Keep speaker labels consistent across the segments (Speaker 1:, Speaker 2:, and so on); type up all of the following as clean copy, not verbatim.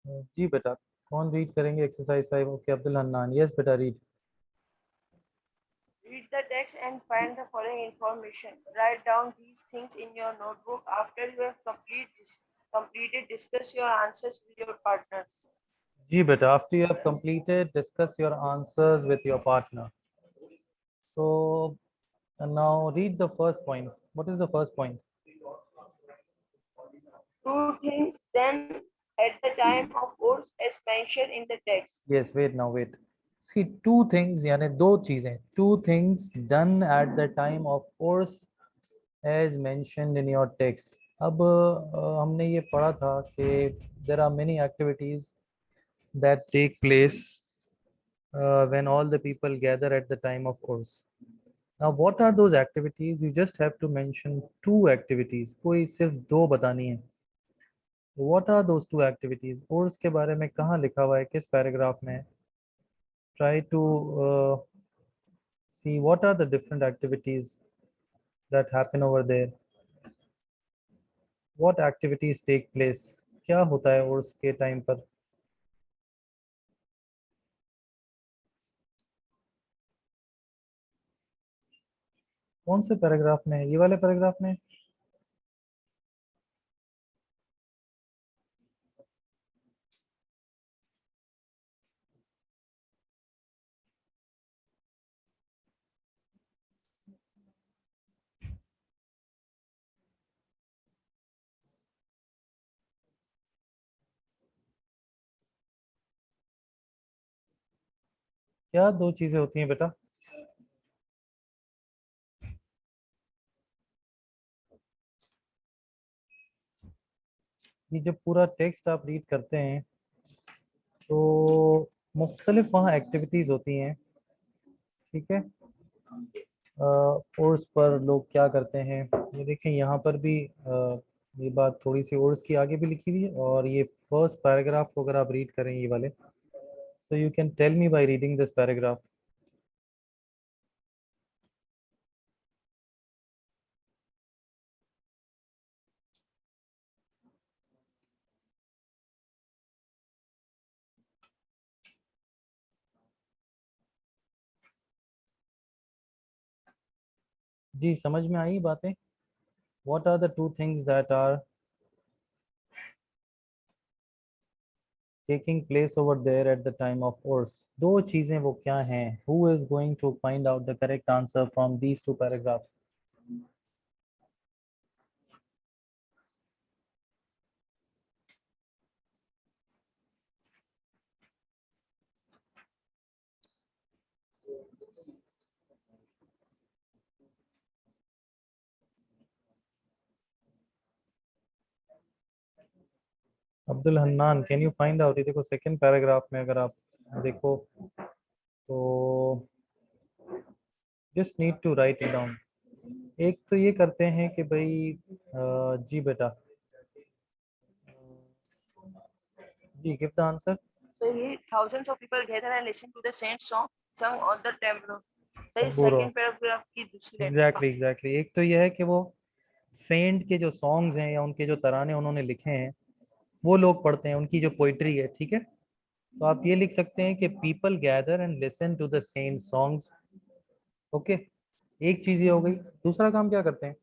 Speaker 1: जी बेटा, कौन रीड करेंगे exercise 5? Okay, Abdul Hannan. Yes बेटा, read.
Speaker 2: Read the text and find the following information. Write down these things in your notebook. After you have completed, discuss your answers with your partners.
Speaker 1: जी बेटा, after you have completed discuss your answers with your partner. So now read the first point. What is the first point?
Speaker 2: Two things done at the time of course as mentioned in the text.
Speaker 1: Yes, wait now, wait. See, two things यानी दो चीजें. Two things done at the time of course as mentioned in your text. अब हमने ये पढ़ा था कि there are many activities that take place when all the people gather at the time of course. Now, what are those activities? You just have to mention two activities. कोई सिर्फ दो बतानी है. What are those two activities? और इसके बारे में कहाँ लिखा हुआ है, किस पैराग्राफ में? Try to see what are the different activities that happen over there. What activities take place? क्या होता है उर्स के टाइम पर? कौन से पैराग्राफ में है? ये वाले पैराग्राफ में? क्या दो चीजें होती हैं बेटा? ये जब पूरा टेक्स्ट आप रीड करते हैं तो मुख्तलिफ वहाँ एक्टिविटीज होती हैं, ठीक है? कोर्स पर लोग क्या करते हैं, ये देखें यहाँ पर भी ये बात थोड़ी सी कोर्स की आगे भी लिखी हुई है, और ये फर्स्ट पैराग्राफ को अगर आप रीड करें ये वाले, so you can tell me by reading this paragraph. जी समझ में आई बातें? What are the two things that are taking place over there at the time of course? दो चीजें वो क्या हैं? Who is going to find out the correct answer from these two paragraphs? Abdul Hannan, can you find out? ये देखो second paragraph में अगर आप देखो तो just need to write it down. एक तो ये करते हैं कि भाई जी बेटा, जी give the answer.
Speaker 2: So here thousands of people gather and listen to the same song sung on the temple. सही
Speaker 1: बुरा.
Speaker 2: सेकंड पैराग्राफ की दूसरी लाइन.
Speaker 1: एग्जैक्टली एक तो ये है कि वो सेंट के जो सॉन्ग्स हैं या उनके जो तराने उन्होंने लिखे हैं वो लोग पढ़ते हैं, उनकी जो पोइट्री है, ठीक है? तो आप ये लिख सकते हैं कि people gather and listen to the same songs. Okay, एक चीज ये हो गई. दूसरा काम क्या करते हैं?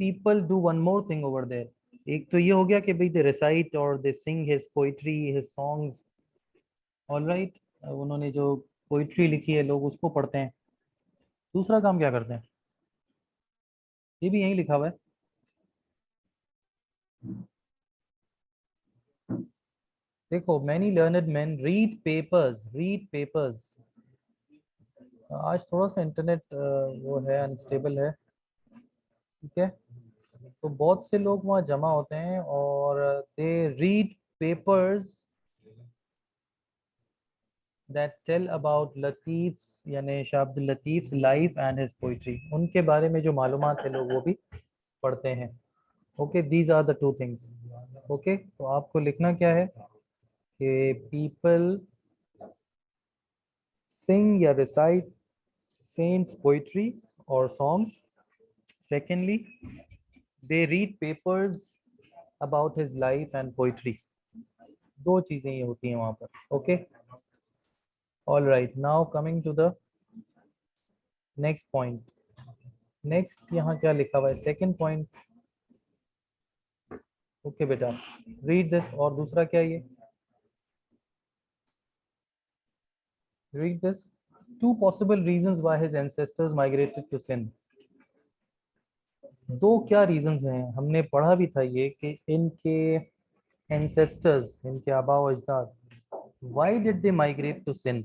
Speaker 1: People do one more thing over there. एक तो ये हो गया कि भाई दे रिसाइट और they sing his poetry, his songs. All right, उन्होंने जो पोइट्री लिखी है लोग उसको पढ़ते हैं. दूसरा काम क्या करते हैं? ये भी यही लिखा हुआ है. देखो, many learned man read papers, read papers. आज थोड़ा सा इंटरनेट वो है, अनस्टेबल है, ठीक है? तो बहुत से लोग वहाँ जमा होते हैं और they read papers that tell about Latif's यानी Shah Abdul Latif's life and his poetry. उनके बारे में जो मालूमात है लोग वो भी पढ़ते हैं. Okay, these are the two things. Okay, तो आपको लिखना क्या है कि पीपल सिंग या रिसाइट सेंट्स पोइट्री और songs. Secondly, they read papers about his life and poetry. दो चीजें ये होती हैं वहां पर. Okay, all right, now coming to the next point. Next यहाँ क्या लिखा हुआ है? Second point. Okay बेटा, read this. और दूसरा क्या है ये? Read this. Two possible reasons why his ancestors migrated to Sindh. दो क्या रीजंस हैं? हमने पढ़ा भी था ये कि इनके एंसेस्टर्स, इनके आबा व अजदाद, why did they migrate to Sindh?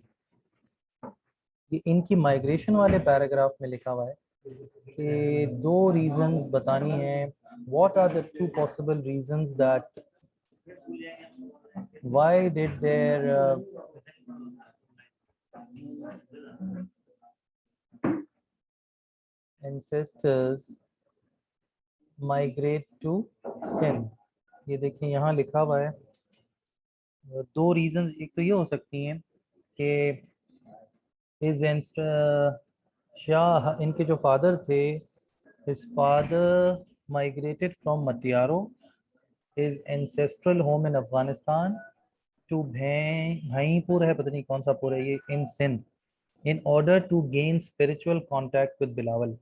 Speaker 1: ये इनकी माइग्रेशन वाले पैराग्राफ में लिखा हुआ है कि दो रीजंस बतानी है. What are the two possible reasons that why did their ancestors migrate to Sindh. ये देखिए यहाँ लिखा हुआ है दो रीजन. एक तो ये हो सकती हैं कि शाह, इनके जो फादर थे, his father migrated from Matiaro, his ancestral home in Afghanistan, to Bhaipur है, पता नहीं कौन सा पुर है ये, in Sindh, in order to gain spiritual contact with Bilawal,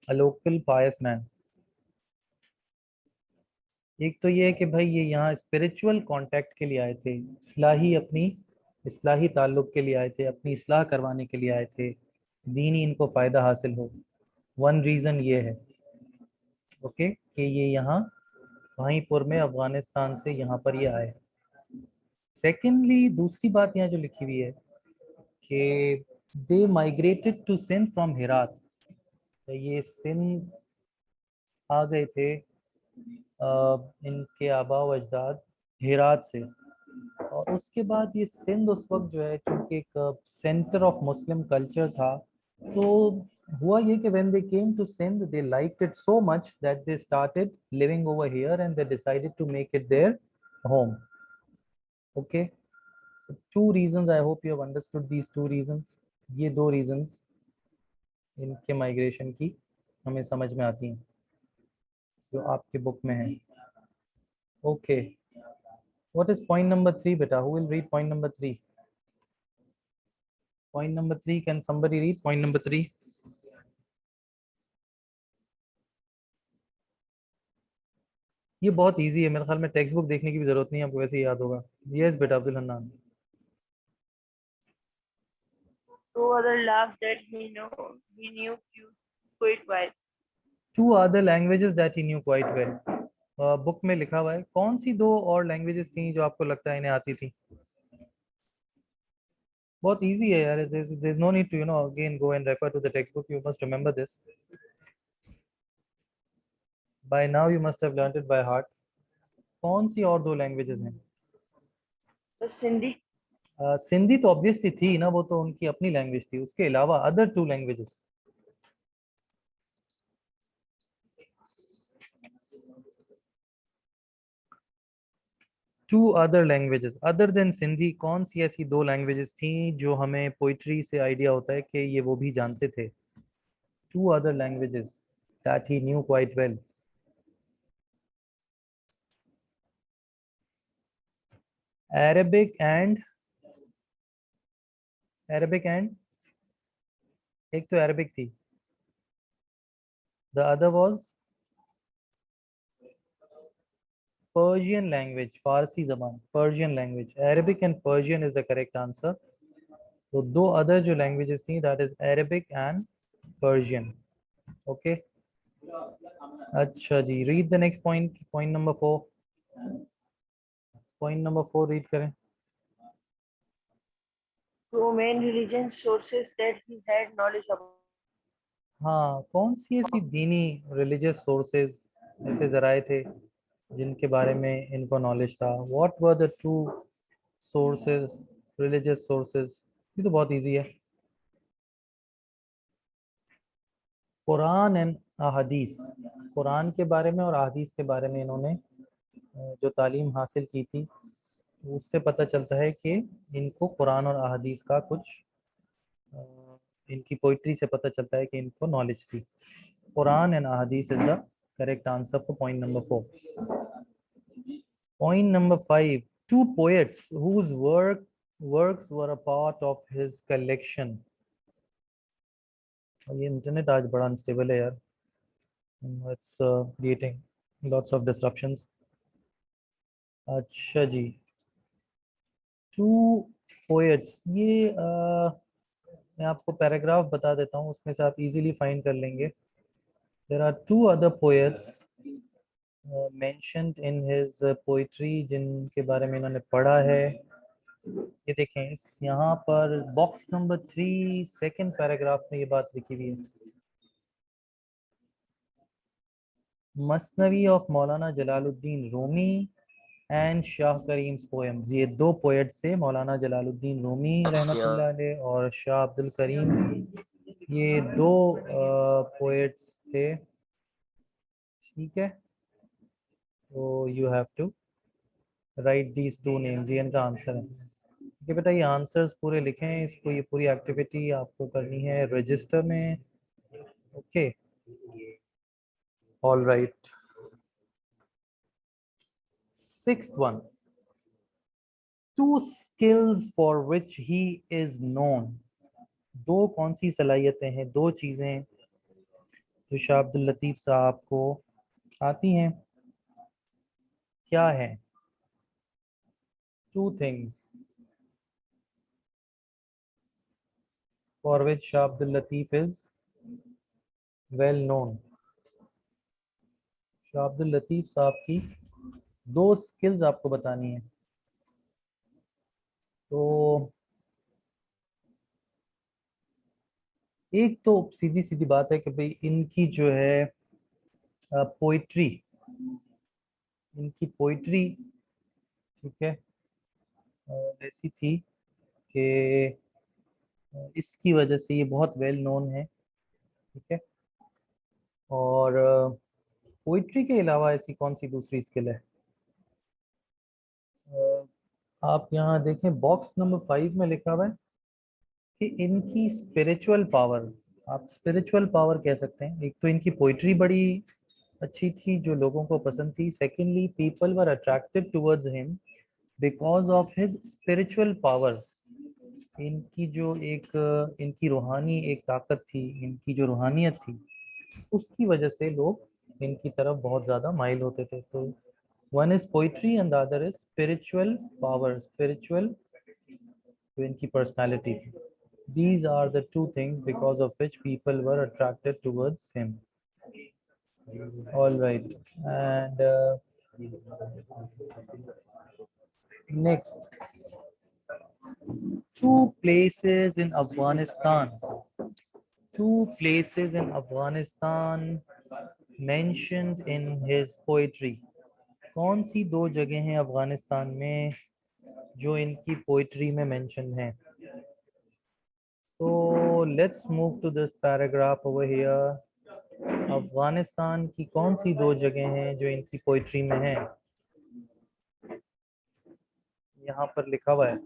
Speaker 1: a local pious man. एक तो ये है कि भाई ये यहाँ स्पिरिचुअल कांटेक्ट के लिए आए थे, इस्लाही ताल्लुक के लिए आए थे, अपनी इस्लाह करवाने के लिए आए थे, दीनी इनको फ़ायदा हासिल हो. वन रीज़न ये है, ओके, कि ये यहाँ भाईपुर में अफगानिस्तान से यहाँ पर ये आए. सेकेंडली, दूसरी बात यहाँ जो लिखी हुई है कि they migrated to Sindh from Herat. ये सिंध आ गए थे इनके आबा व अजदाद हेरात से. और उसके बाद ये सिंध उस वक्त जो है चूँकि एक सेंटर ऑफ मुस्लिम कल्चर था, तो हुआ ये कि when they came to Sindh they liked it so much that they started living over here and they decided to make it their home. Okay, so two reasons. I hope you have understood these two reasons. ये दो reasons इनके migration की हमें समझ में आती हैं जो आपके बुक में है. Okay, what is point number 3 beta? Who will read point number 3? Point number 3, can somebody read point number 3? ये बहुत इजी है, मेरे ख्याल में टेक्स्ट बुक देखने की भी जरूरत नहीं है, आपको वैसे ही याद होगा. यस बेटा Abdul Hannan.
Speaker 2: Two other languages that he knew quite well.
Speaker 1: Two other languages that he knew quite well. Book में लिखा हुआ है. कौन सी दो और लैंग्वेजेस थी जो आपको लगता है इन्हें आती थी? बहुत इजी है यार. there's no need to again go and refer to the textbook. You must remember this. By now you must have learned it by heart. कौन सी और दो लैंग्वेजेस हैं?
Speaker 2: तो सिंधी.
Speaker 1: सिंधी तो ऑब्वियसली थी ना, वो तो उनकी अपनी लैंग्वेज थी. उसके अलावा other two languages. Two other languages other than Sindhi. कौन सी ऐसी दो लैंग्वेजेस थी जो हमें पोइट्री से आइडिया होता है कि ये वो भी जानते थे? Two other languages that he knew quite well. Arabic and एक तो अरबिक थी, the other was Persian language, फारसी जबान, Persian language. Arabic and Persian is the correct answer. तो दो अदर जो लैंग्वेजेस थी, that is Arabic and Persian. Okay. अच्छा जी, read the next point, point number 4. Point number 4 read करें.
Speaker 2: Two main religion sources that he had knowledge about.
Speaker 1: हाँ, कौन सी ऐसी दीनी रिलीजियस सोर्सेज, ऐसे जराए थे जिनके बारे में इनको नॉलेज था? What were the two sources, religious sources? ये तो बहुत इजी है. कुरान एंड अहादीस. कुरान के बारे में और अहादीस के बारे में इन्होंने जो तालीम हासिल की थी, उससे पता चलता है कि इनको कुरान और अहादीस का कुछ, इनकी पोइट्री से पता चलता है कि इनको नॉलेज थी. कुरान एंड अहादीस is the correct answer for point number 4. Point number 5. Two poets whose works were a part of his collection. ये इंटरनेट आज बड़ा अनस्टेबल है यार. It's creating lots of disruptions. अच्छा जी. Two poets. ये मैं आपको पैराग्राफ बता देता हूँ, उसमें से आप इजीली फाइंड कर लेंगे. There are two other poets mentioned in his poetry जिनके बारे में इन्होंने पढ़ा है. ये देखें, इस यहाँ पर बॉक्स नंबर 3 सेकंड पैराग्राफ में ये बात लिखी हुई है. मसनवी of Maulana Jalaluddin Rumi and Shah Karim's poems. ये दो पोएट से मौलाना जलालुद्दीन रूमी रहमतुल्लाह अलैह और शाह अब्दुल करीम, ये दो पोएट्स थे. ठीक है, तो you have to write these two names. ये इनका आंसर है. ठीक है बेटा, ये आंसर्स पूरे लिखें. इसको ये पूरी एक्टिविटी आपको करनी है रजिस्टर में. Okay, all right. 6th one. Two skills for which he is known. दो कौन सी सलाहियतें हैं, दो चीजें जो शाह अब्दुल लतीफ साहब को आती हैं, क्या है? Two things for which Shah Abdul Latif is well known. Shah Abdul Latif साहब की दो स्किल्स आपको बतानी है. तो एक तो सीधी सीधी बात है कि भाई इनकी जो है पोइट्री, इनकी पोइट्री, ठीक है, ऐसी थी कि इसकी वजह से ये बहुत वेल नोन है. ठीक है, और पोइट्री के अलावा ऐसी कौन सी दूसरी स्किल है? आप यहाँ देखें, बॉक्स नंबर 5 में लिखा हुआ है कि इनकी स्पिरिचुअल पावर, आप स्पिरिचुअल पावर कह सकते हैं. एक तो इनकी पोइट्री बड़ी अच्छी थी जो लोगों को पसंद थी. Secondly, people were attracted towards him because of his spiritual power. इनकी जो एक इनकी रूहानी एक ताकत थी, इनकी जो रूहानियत थी, उसकी वजह से लोग इनकी तरफ बहुत ज़्यादा माइल होते थे. तो one is poetry and the other is spiritual power, spiritual जो इनकी पर्सनालिटी थी. These are the two things because of which people were attracted towards him. All right, and next, two places in Afghanistan. Two places in Afghanistan mentioned in his poetry. कौन सी दो जगह हैं अफगानिस्तान में जो इनकी पोइट्री में mention है? So let's move to this paragraph over here. Afghanistan की कौन सी दो जगह हैं जो इनकी पोइट्री में है? यहाँ पर लिखा हुआ है.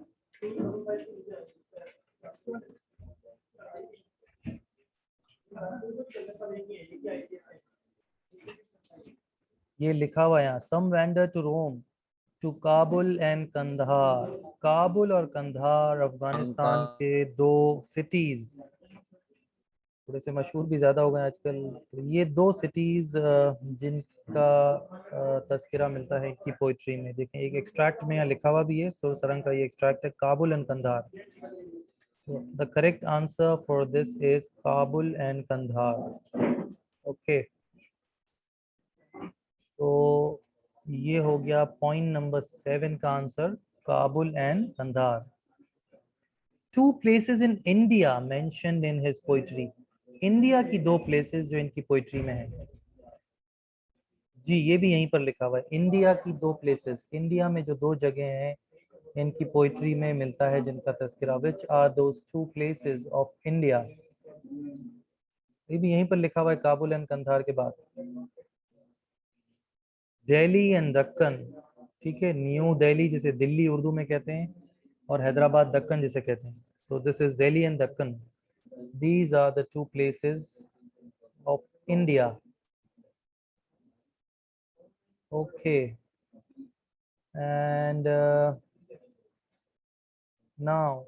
Speaker 1: ये लिखा हुआ है यहाँ, some wander to Rome to Kabul and Kandahar. Kabul और कंधार अफगानिस्तान के दो सिटीज, थोड़े से मशहूर भी ज़्यादा हो गए आजकल. तो ये दो सिटीज़ जिनका तस्करा मिलता है इनकी पोइट्री में. देखें, एक एक्सट्रैक्ट में यहाँ लिखा हुआ भी है, सुर सरंग का ये एक्सट्रैक्ट है, Kabul and Kandahar. The correct answer for this is Kabul and Kandahar. Okay, तो ये हो गया पॉइंट नंबर 7 का answer, Kabul and Kandahar. Two places in India mentioned in his poetry. India की दो प्लेसेस जो इनकी पोइट्री में है. जी, ये भी यहीं पर लिखा हुआ है, इंडिया की दो प्लेसेस. इंडिया में जो दो जगह हैं इनकी पोइट्री में मिलता है जिनका तस्करा. Which are those two places of India? ये भी यहीं पर लिखा हुआ है, काबुल एंड कंधार के बाद. दिल्ली एंड दक्कन. ठीक है, न्यू दिल्ली जिसे दिल्ली उर्दू में कहते हैं, और हैदराबाद दक्कन जिसे कहते हैं. तो this is Delhi and Deccan. These are the two places of India. Okay. And now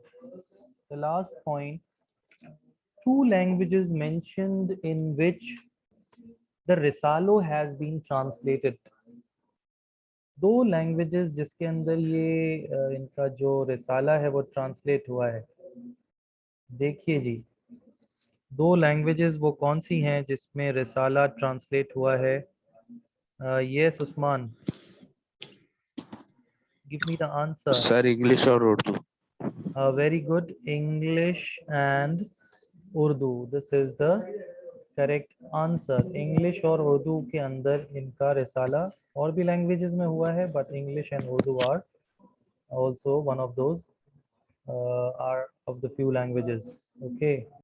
Speaker 1: the last point, two languages mentioned in which the Risalo has been translated. दो लैंग्वेजेस जिसके अंदर ये इनका जो रिसाला है वो ट्रांसलेट हुआ है। देखिए जी, दो लैंग्वेजेस वो कौन सी हैं जिसमें रिसाला ट्रांसलेट हुआ है? Yes Usman, give me the answer.
Speaker 3: Sir English और Urdu.
Speaker 1: Very good, English and Urdu, this is the correct answer. English और उर्दू के अंदर इनका रिसाला, और भी लैंग्वेजेस में हुआ है but English and Urdu are also one of those are of the few languages. Okay.